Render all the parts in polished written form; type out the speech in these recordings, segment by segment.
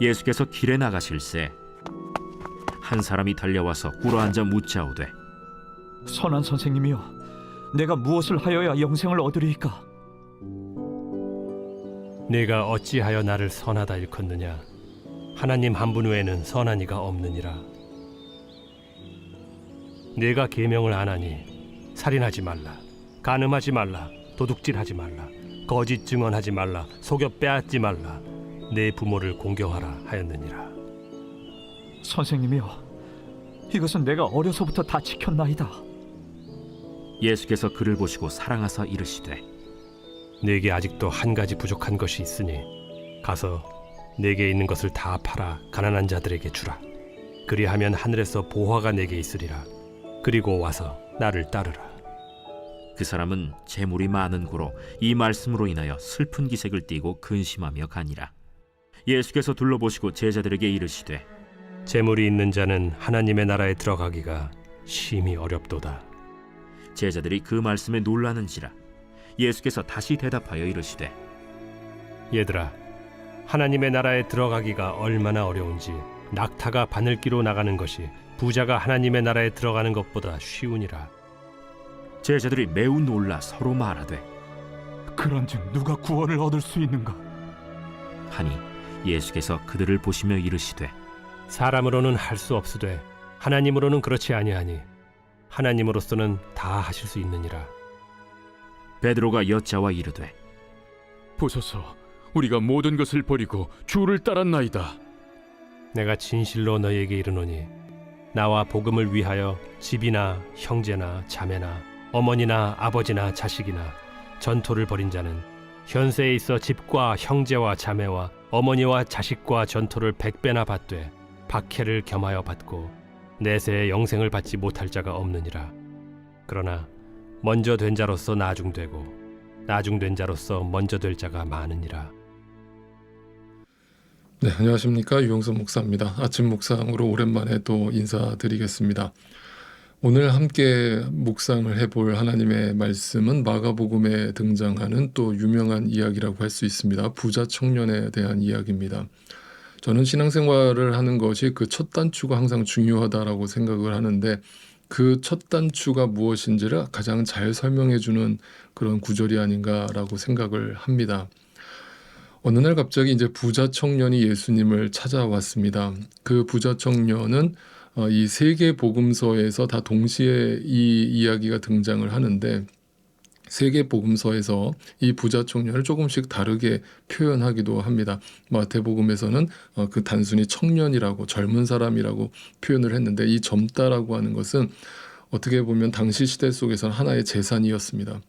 예수께서 길에 나가실새 한 사람이 달려와서 꿇어앉아 묻자오되 선한 선생님이여, 내가 무엇을 하여야 영생을 얻으리이까? 네가 어찌하여 나를 선하다 일컫느냐? 하나님 한 분 외에는 선한 이가 없느니라. 네가 계명을 안 하니 살인하지 말라, 간음하지 말라, 도둑질하지 말라, 거짓 증언하지 말라, 속여 빼앗지 말라, 내 부모를 공경하라 하였느니라. 선생님이여, 이것은 내가 어려서부터 다 지켰나이다. 예수께서 그를 보시고 사랑하사 이르시되 네게 아직도 한 가지 부족한 것이 있으니 가서 네게 있는 것을 다 팔아 가난한 자들에게 주라. 그리하면 하늘에서 보화가 네게 있으리라. 그리고 와서 나를 따르라. 그 사람은 재물이 많은 고로 이 말씀으로 인하여 슬픈 기색을 띠고 근심하며 가니라. 예수께서 둘러보시고 제자들에게 이르시되 재물이 있는 자는 하나님의 나라에 들어가기가 심히 어렵도다. 제자들이 그 말씀에 놀라는지라. 예수께서 다시 대답하여 이르시되 얘들아, 하나님의 나라에 들어가기가 얼마나 어려운지 낙타가 바늘기로 나가는 것이 부자가 하나님의 나라에 들어가는 것보다 쉬우니라. 제자들이 매우 놀라 서로 말하되 그런즉 누가 구원을 얻을 수 있는가? 하니 예수께서 그들을 보시며 이르시되 사람으로는 할 수 없으되 하나님으로는 그렇지 아니하니 하나님으로서는 다 하실 수 있느니라. 베드로가 여짜와 이르되 보소서, 우리가 모든 것을 버리고 주를 따랐나이다. 내가 진실로 너희에게 이르노니 나와 복음을 위하여 집이나 형제나 자매나 어머니나 아버지나 자식이나 전토를 벌인 자는 현세에 있어 집과 형제와 자매와 어머니와 자식과 전토를 100배나 받되 박해를 겸하여 받고 내세에 영생을 받지 못할 자가 없느니라. 그러나 먼저 된 자로서 나중되고 나중된 자로서 먼저 될 자가 많으니라. 네, 안녕하십니까, 유영선 목사입니다. 아침 묵상으로 오랜만에 또 인사드리겠습니다. 오늘 함께 묵상을 해볼 하나님의 말씀은 마가복음에 등장하는 또 유명한 이야기라고 할 수 있습니다. 부자 청년에 대한 이야기입니다. 저는 신앙생활을 하는 것이 그 첫 단추가 항상 중요하다라고 생각을 하는데, 그 첫 단추가 무엇인지를 가장 잘 설명해주는 그런 구절이 아닌가라고 생각을 합니다. 어느 날 갑자기 이제 부자 청년이 예수님을 찾아왔습니다. 그 부자 청년은 이 세 개 복음서에서 다 동시에 이 이야기가 등장을 하는데, 세 개 복음서에서 이 부자 청년을 조금씩 다르게 표현하기도 합니다. 마태복음에서는 그 단순히 청년이라고, 젊은 사람이라고 표현을 했는데, 이 젊다라고 하는 것은 어떻게 보면 당시 시대 속에서는 하나의 재산이었습니다.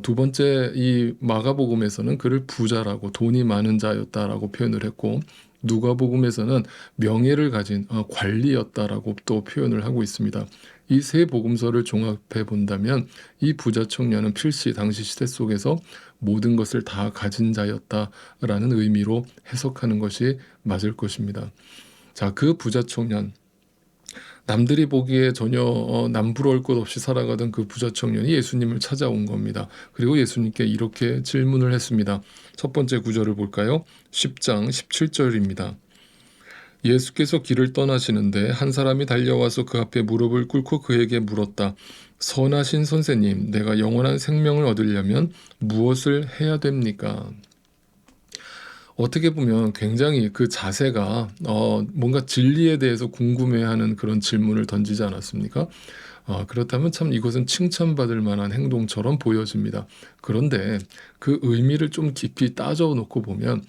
두 번째, 이 마가복음에서는 그를 부자라고, 돈이 많은 자였다라고 표현을 했고, 누가복음에서는 명예를 가진 관리였다라고 또 표현을 하고 있습니다. 이 세 복음서를 종합해 본다면 이 부자 청년은 필시 당시 시대 속에서 모든 것을 다 가진 자였다라는 의미로 해석하는 것이 맞을 것입니다. 자, 그 부자 청년, 남들이 보기에 전혀 남부러울 것 없이 살아가던 그 부자 청년이 예수님을 찾아온 겁니다. 그리고 예수님께 이렇게 질문을 했습니다. 첫 번째 구절을 볼까요? 10장 17절입니다. 예수께서 길을 떠나시는데 한 사람이 달려와서 그 앞에 무릎을 꿇고 그에게 물었다. 선하신 선생님, 내가 영원한 생명을 얻으려면 무엇을 해야 됩니까? 어떻게 보면 굉장히 그 자세가 뭔가 진리에 대해서 궁금해하는 그런 질문을 던지지 않았습니까? 그렇다면 참 이것은 칭찬받을 만한 행동처럼 보여집니다. 그런데 그 의미를 좀 깊이 따져놓고 보면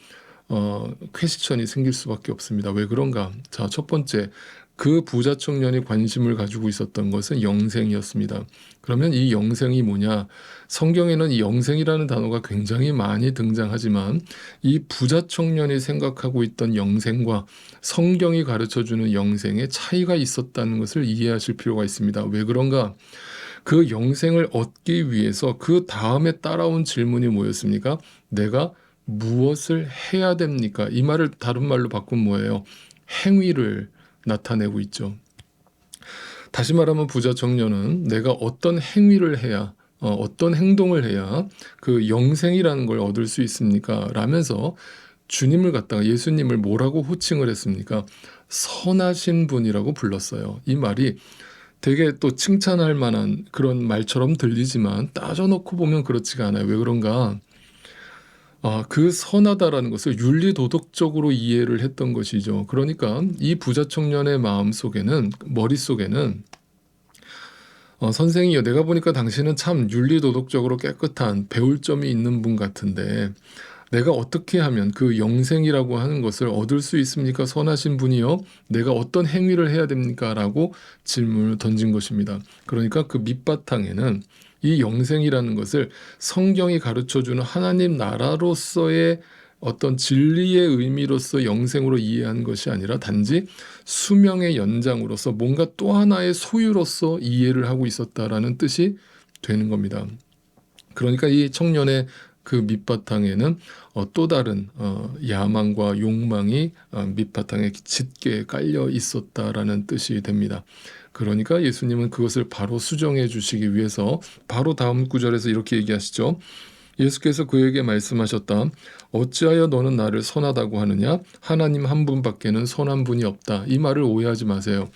퀘스천이 생길 수밖에 없습니다. 왜 그런가? 자, 첫 번째, 그 부자 청년이 관심을 가지고 있었던 것은 영생이었습니다. 그러면 이 영생이 뭐냐? 성경에는 이 영생이라는 단어가 굉장히 많이 등장하지만 이 부자 청년이 생각하고 있던 영생과 성경이 가르쳐주는 영생의 차이가 있었다는 것을 이해하실 필요가 있습니다. 왜 그런가? 그 영생을 얻기 위해서 그 다음에 따라온 질문이 뭐였습니까? 내가 무엇을 해야 됩니까? 이 말을 다른 말로 바꾸면 뭐예요? 행위를 나타내고 있죠. 다시 말하면 부자 청년은 내가 어떤 행위를 해야, 어떤 행동을 해야 그 영생이라는 걸 얻을 수 있습니까? 라면서 주님을 갖다가 예수님을 뭐라고 호칭을 했습니까? 선하신 분이라고 불렀어요. 이 말이 되게 또 칭찬할 만한 그런 말처럼 들리지만 따져놓고 보면 그렇지가 않아요. 왜 그런가? 그 선하다라는 것을 윤리도덕적으로 이해를 했던 것이죠. 그러니까 이 부자 청년의 마음속에는, 머릿속에는 선생이요, 내가 보니까 당신은 참 윤리도덕적으로 깨끗한 배울 점이 있는 분 같은데 내가 어떻게 하면 그 영생이라고 하는 것을 얻을 수 있습니까? 선하신 분이요, 내가 어떤 행위를 해야 됩니까? 라고 질문을 던진 것입니다. 그러니까 그 밑바탕에는 이 영생이라는 것을 성경이 가르쳐주는 하나님 나라로서의 어떤 진리의 의미로서 영생으로 이해한 것이 아니라 단지 수명의 연장으로서 뭔가 또 하나의 소유로서 이해를 하고 있었다라는 뜻이 되는 겁니다. 그러니까 이 청년의 그 밑바탕에는 또 다른 야망과 욕망이 밑바탕에 짙게 깔려 있었다라는 뜻이 됩니다. 그러니까 예수님은 그것을 바로 수정해 주시기 위해서 바로 다음 구절에서 이렇게 얘기하시죠. 예수께서 그에게 말씀하셨다. 어찌하여 너는 나를 선하다고 하느냐? 하나님 한 분밖에는 선한 분이 없다. 이 말을 오해하지 마세요.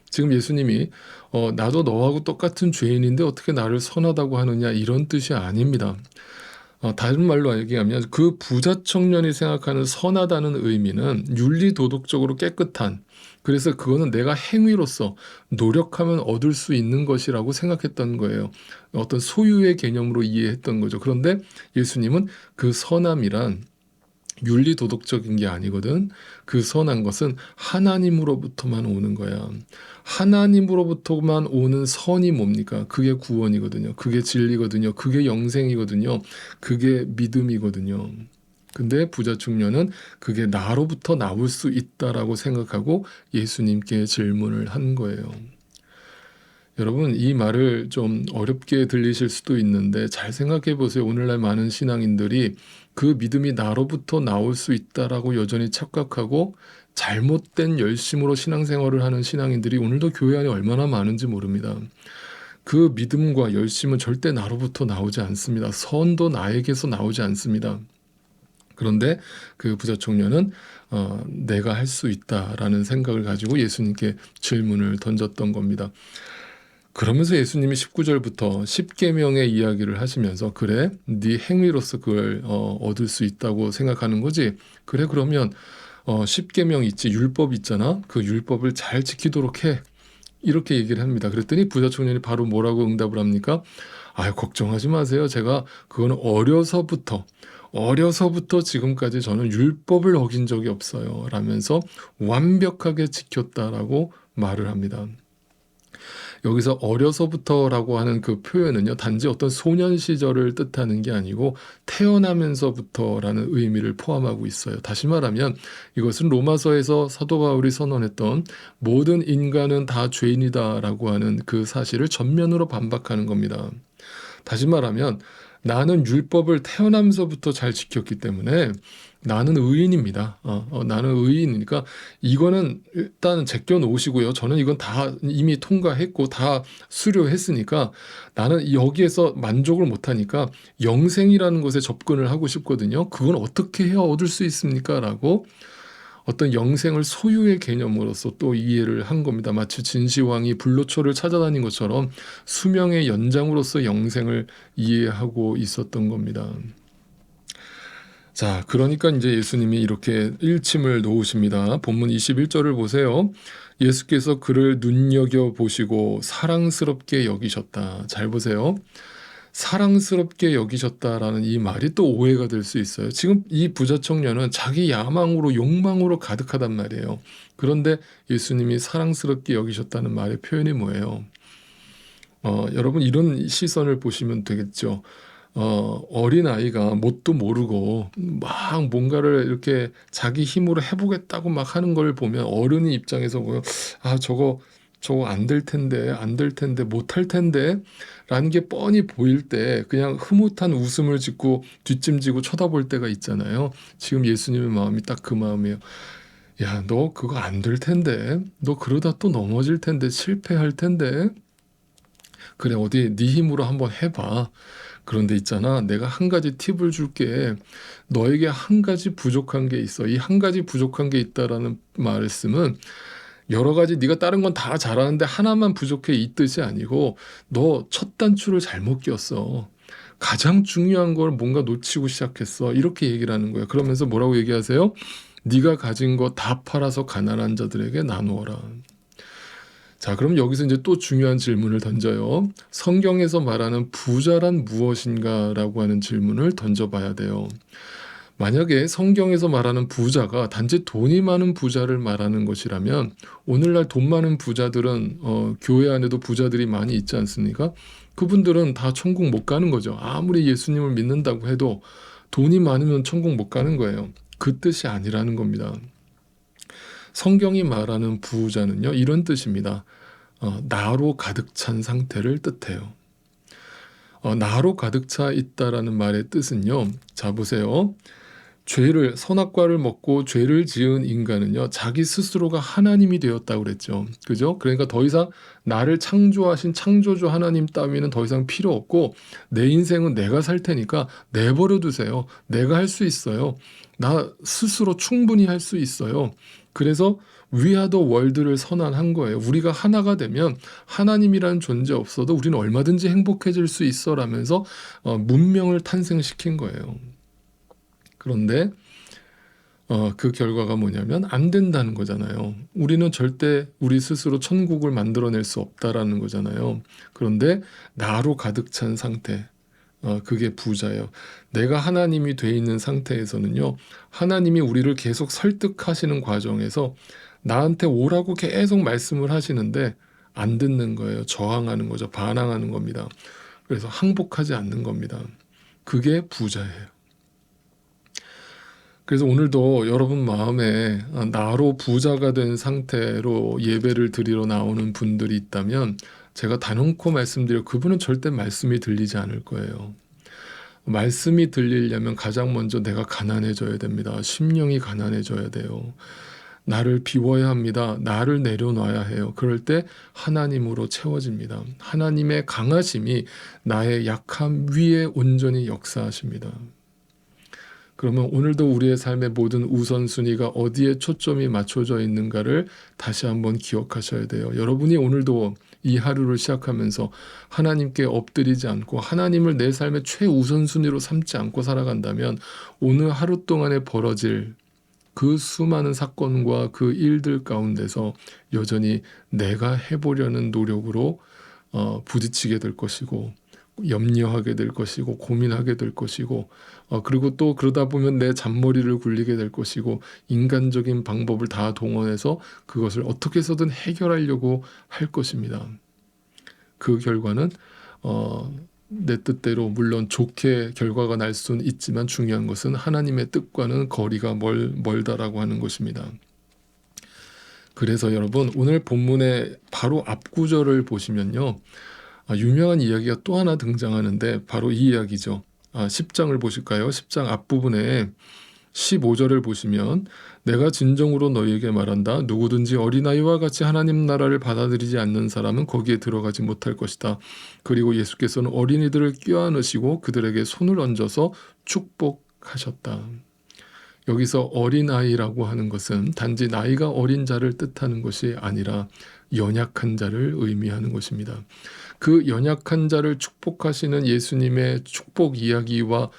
지금 예수님이 나도 너하고 똑같은 죄인인데 어떻게 나를 선하다고 하느냐, 이런 뜻이 아닙니다. 다른 말로 얘기하면 그 부자 청년이 생각하는 선하다는 의미는 윤리도덕적으로 깨끗한, 그래서 그거는 내가 행위로서 노력하면 얻을 수 있는 것이라고 생각했던 거예요. 어떤 소유의 개념으로 이해했던 거죠. 그런데 예수님은 그 선함이란 윤리도덕적인 게 아니거든. 그 선한 것은 하나님으로부터만 오는 거야. 하나님으로부터만 오는 선이 뭡니까? 그게 구원이거든요. 그게 진리거든요. 그게 영생이거든요. 그게 믿음이거든요. 근데 부자 청년은 그게 나로부터 나올 수 있다라고 생각하고 예수님께 질문을 한 거예요. 여러분, 이 말을 좀 어렵게 들리실 수도 있는데 잘 생각해 보세요. 오늘날 많은 신앙인들이 그 믿음이 나로부터 나올 수 있다라고 여전히 착각하고 잘못된 열심으로 신앙생활을 하는 신앙인들이 오늘도 교회 안에 얼마나 많은지 모릅니다. 그 믿음과 열심은 절대 나로부터 나오지 않습니다. 선도 나에게서 나오지 않습니다. 그런데 그 부자 청년은 내가 할 수 있다라는 생각을 가지고 예수님께 질문을 던졌던 겁니다. 그러면서 예수님이 19절부터 10계명의 이야기를 하시면서 그래? 네 행위로서 그걸 얻을 수 있다고 생각하는 거지? 그래, 그러면 10계명 있지, 율법 있잖아. 그 율법을 잘 지키도록 해. 이렇게 얘기를 합니다. 그랬더니 부자 청년이 바로 뭐라고 응답을 합니까? 걱정하지 마세요. 제가 그거는 어려서부터 지금까지 저는 율법을 어긴 적이 없어요. 라면서 완벽하게 지켰다라고 말을 합니다. 여기서 어려서부터라고 하는 그 표현은요, 단지 어떤 소년 시절을 뜻하는 게 아니고 태어나면서부터라는 의미를 포함하고 있어요. 다시 말하면 이것은 로마서에서 사도 바울이 선언했던 모든 인간은 다 죄인이다라고 하는 그 사실을 전면으로 반박하는 겁니다. 다시 말하면 나는 율법을 태어나면서부터 잘 지켰기 때문에 나는 의인입니다. 나는 의인이니까 이거는 일단 제껴 놓으시고요. 저는 이건 다 이미 통과했고 다 수료했으니까 나는 여기에서 만족을 못하니까 영생이라는 것에 접근을 하고 싶거든요. 그건 어떻게 해야 얻을 수 있습니까? 라고 어떤 영생을 소유의 개념으로서 또 이해를 한 겁니다. 마치 진시황이 불로초를 찾아다닌 것처럼 수명의 연장으로서 영생을 이해하고 있었던 겁니다. 자, 그러니까 이제 예수님이 이렇게 일침을 놓으십니다. 본문 21절을 보세요. 예수께서 그를 눈여겨보시고 사랑스럽게 여기셨다. 잘 보세요. 사랑스럽게 여기셨다라는 이 말이 또 오해가 될 수 있어요. 지금 이 부자 청년은 자기 야망으로 욕망으로 가득하단 말이에요. 그런데 예수님이 사랑스럽게 여기셨다는 말의 표현이 뭐예요? 여러분, 이런 시선을 보시면 되겠죠. 어린아이가 뭣도 모르고 막 뭔가를 이렇게 자기 힘으로 해보겠다고 막 하는 걸 보면 어른의 입장에서 보면 저거 안 될 텐데 못 할 텐데 라는 게 뻔히 보일 때 그냥 흐뭇한 웃음을 짓고 뒷짐지고 쳐다볼 때가 있잖아요. 지금 예수님의 마음이 딱 그 마음이에요. 야, 너 그거 안 될 텐데, 너 그러다 또 넘어질 텐데, 실패할 텐데, 그래 어디 네 힘으로 한번 해봐. 그런데 있잖아, 내가 한 가지 팁을 줄게. 너에게 한 가지 부족한 게 있어. 이 한 가지 부족한 게 있다라는 말씀은 여러 가지 네가 다른 건 다 잘하는데 하나만 부족해 이 뜻이 아니고 너 첫 단추를 잘못 꼈어. 가장 중요한 걸 뭔가 놓치고 시작했어. 이렇게 얘기를 하는 거예요. 그러면서 뭐라고 얘기하세요? 네가 가진 거 다 팔아서 가난한 자들에게 나누어라. 자, 그럼 여기서 이제 또 중요한 질문을 던져요. 성경에서 말하는 부자란 무엇인가라고 하는 질문을 던져봐야 돼요. 만약에 성경에서 말하는 부자가 단지 돈이 많은 부자를 말하는 것이라면 오늘날 돈 많은 부자들은 교회 안에도 부자들이 많이 있지 않습니까? 그분들은 다 천국 못 가는 거죠. 아무리 예수님을 믿는다고 해도 돈이 많으면 천국 못 가는 거예요. 그 뜻이 아니라는 겁니다. 성경이 말하는 부자는요, 이런 뜻입니다. 나로 가득 찬 상태를 뜻해요. 나로 가득 차 있다라는 말의 뜻은요, 자 보세요. 선악과를 먹고 죄를 지은 인간은요, 자기 스스로가 하나님이 되었다고 그랬죠. 그죠? 그러니까 더 이상 나를 창조하신 창조주 하나님 따위는 더 이상 필요 없고 내 인생은 내가 살 테니까 내버려 두세요. 내가 할 수 있어요. 나 스스로 충분히 할 수 있어요. 그래서 위아더 월드를 선언한 거예요. 우리가 하나가 되면 하나님이라는 존재 없어도 우리는 얼마든지 행복해질 수 있어 라면서 문명을 탄생시킨 거예요. 그런데 그 결과가 뭐냐면 안 된다는 거잖아요. 우리는 절대 우리 스스로 천국을 만들어낼 수 없다라는 거잖아요. 그런데 나로 가득 찬 상태, 그게 부자예요. 내가 하나님이 돼 있는 상태에서는요, 하나님이 우리를 계속 설득하시는 과정에서 나한테 오라고 계속 말씀을 하시는데 안 듣는 거예요. 저항하는 거죠. 반항하는 겁니다. 그래서 항복하지 않는 겁니다. 그게 부자예요. 그래서 오늘도 여러분 마음에 나로 부자가 된 상태로 예배를 드리러 나오는 분들이 있다면 제가 단언코 말씀드려, 그분은 절대 말씀이 들리지 않을 거예요. 말씀이 들리려면 가장 먼저 내가 가난해져야 됩니다. 심령이 가난해져야 돼요. 나를 비워야 합니다. 나를 내려놔야 해요. 그럴 때 하나님으로 채워집니다. 하나님의 강하심이 나의 약함 위에 온전히 역사하십니다. 그러면 오늘도 우리의 삶의 모든 우선순위가 어디에 초점이 맞춰져 있는가를 다시 한번 기억하셔야 돼요. 여러분이 오늘도 이 하루를 시작하면서 하나님께 엎드리지 않고 하나님을 내 삶의 최우선순위로 삼지 않고 살아간다면 오늘 하루 동안에 벌어질 그 수많은 사건과 그 일들 가운데서 여전히 내가 해보려는 노력으로 부딪히게 될 것이고 염려하게 될 것이고 고민하게 될 것이고 그리고 또 그러다 보면 내 잔머리를 굴리게 될 것이고 인간적인 방법을 다 동원해서 그것을 어떻게 해서든 해결하려고 할 것입니다. 그 결과는 내 뜻대로 물론 좋게 결과가 날 수는 있지만 중요한 것은 하나님의 뜻과는 거리가 멀다라고 하는 것입니다. 그래서 여러분 오늘 본문의 바로 앞 구절을 보시면요, 유명한 이야기가 또 하나 등장하는데 바로 이 이야기죠. 10장을 보실까요? 10장 앞부분에 15절을 보시면 내가 진정으로 너희에게 말한다. 누구든지 어린아이와 같이 하나님 나라를 받아들이지 않는 사람은 거기에 들어가지 못할 것이다. 그리고 예수께서는 어린이들을 껴안으시고 그들에게 손을 얹어서 축복하셨다. 여기서 어린아이라고 하는 것은 단지 나이가 어린 자를 뜻하는 것이 아니라 연약한 자를 의미하는 것입니다. 그 연약한 자를 축복하시는 예수님의 축복 이야기와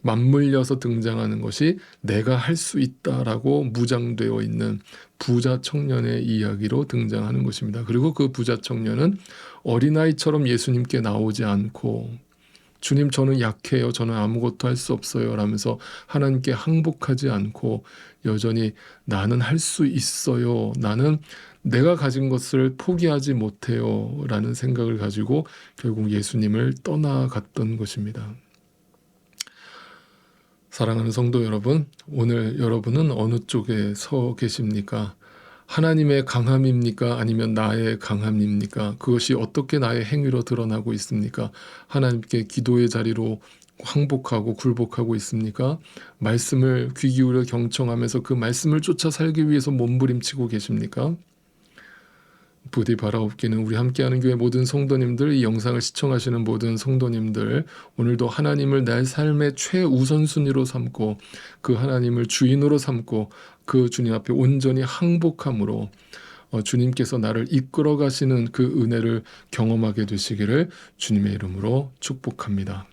맞물려서 등장하는 것이 내가 할 수 있다라고 무장되어 있는 부자 청년의 이야기로 등장하는 것입니다. 그리고 그 부자 청년은 어린아이처럼 예수님께 나오지 않고 주님 저는 약해요. 저는 아무것도 할 수 없어요. 라면서 하나님께 항복하지 않고 여전히 나는 할 수 있어요. 나는 내가 가진 것을 포기하지 못해요. 라는 생각을 가지고 결국 예수님을 떠나갔던 것입니다. 사랑하는 성도 여러분, 오늘 여러분은 어느 쪽에 서 계십니까? 하나님의 강함입니까? 아니면 나의 강함입니까? 그것이 어떻게 나의 행위로 드러나고 있습니까? 하나님께 기도의 자리로 항복하고 굴복하고 있습니까? 말씀을 귀 기울여 경청하면서 그 말씀을 쫓아 살기 위해서 몸부림치고 계십니까? 부디 바라옵기는 우리 함께하는 교회 모든 성도님들, 이 영상을 시청하시는 모든 성도님들, 오늘도 하나님을 내 삶의 최우선순위로 삼고 그 하나님을 주인으로 삼고 그 주님 앞에 온전히 항복함으로 주님께서 나를 이끌어 가시는 그 은혜를 경험하게 되시기를 주님의 이름으로 축복합니다.